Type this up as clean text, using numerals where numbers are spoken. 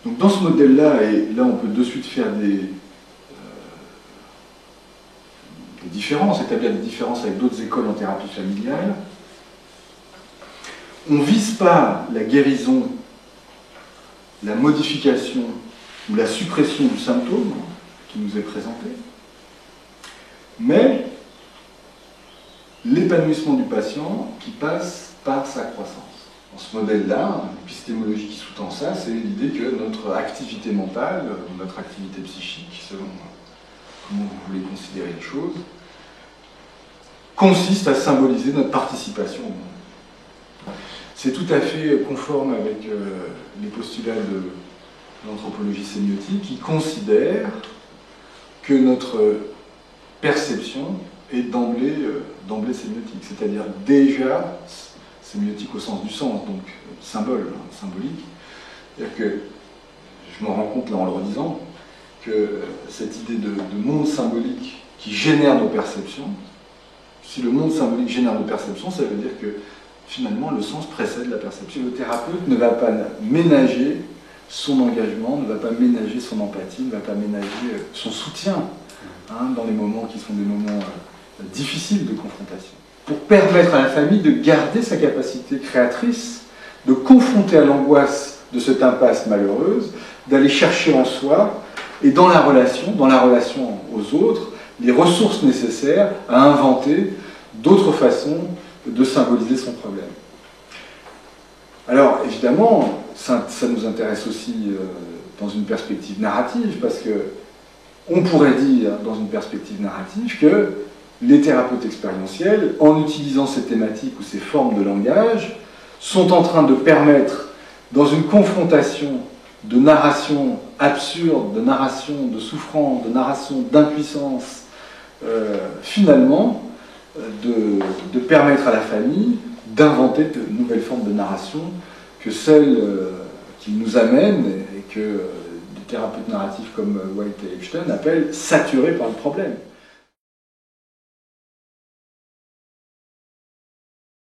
Donc dans ce modèle-là, et là on peut de suite faire des différences, établir des différences avec d'autres écoles en thérapie familiale, on ne vise pas la guérison, la modification ou la suppression du symptôme qui nous est présenté, mais l'épanouissement du patient qui passe par sa croissance. Dans ce modèle-là, l'épistémologie qui sous-tend ça, c'est l'idée que notre activité mentale, notre activité psychique, selon comment vous voulez considérer les choses, consiste à symboliser notre participation au monde. C'est tout à fait conforme avec les postulats de l'anthropologie sémiotique qui considère que notre perception est d'emblée sémiotique, c'est-à-dire déjà sémiotique au sens du sens, donc symbolique. C'est-à-dire que je me rends compte là en le redisant que cette idée de monde symbolique qui génère nos perceptions, si le monde symbolique génère nos perceptions, ça veut dire que finalement le sens précède la perception. Le thérapeute ne va pas ménager son engagement, ne va pas ménager son empathie, ne va pas ménager son soutien dans les moments qui sont des moments difficiles de confrontation, pour permettre à la famille de garder sa capacité créatrice, de confronter à l'angoisse de cette impasse malheureuse, d'aller chercher en soi et dans la relation aux autres, les ressources nécessaires à inventer d'autres façons de symboliser son problème. Alors évidemment, ça nous intéresse aussi dans une perspective narrative, parce que on pourrait dire dans une perspective narrative que les thérapeutes expérientiels, en utilisant ces thématiques ou ces formes de langage, sont en train de permettre, dans une confrontation de narration absurde, de narration de souffrance, de narration d'impuissance, finalement, de permettre à la famille d'inventer de nouvelles formes de narration que celles qui nous amènent et que des thérapeutes narratifs comme White et Epstein appellent « saturés par le problème ».